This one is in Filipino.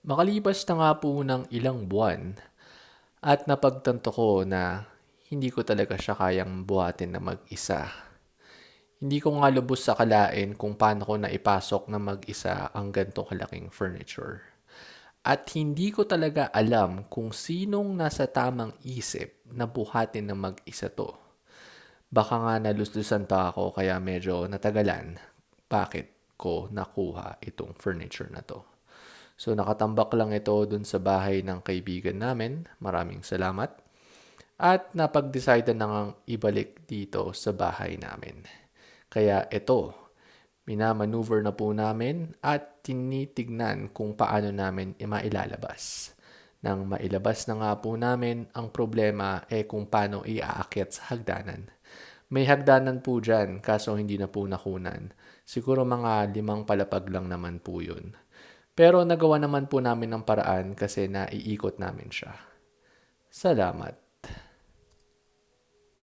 Makalipas na nga po ng ilang buwan at napagtanto ko na hindi ko talaga siya kayang buhatin na mag-isa. Hindi ko nga lubos akalain kung paano ko naipasok na mag-isa ang ganito kalaking furniture. At hindi ko talaga alam kung sinong nasa tamang isip na buhatin na mag-isa to. Baka nga naluslusan pa ako kaya medyo natagalan bakit ko nakuha itong furniture na to. So nakatambak lang ito dun sa bahay ng kaibigan namin. Maraming salamat. At napag-decide na ngang ibalik dito sa bahay namin. Kaya ito, minamaneuver na po namin at tinitignan kung paano namin mailalabas. Nang mailabas na nga po namin, ang problema kung paano iaakyat sa hagdanan. May hagdanan po dyan, kaso hindi na po nakunan. Siguro mga 5 palapag lang naman po yun. Pero nagawa naman po namin ng paraan kasi naiikot namin siya. Salamat.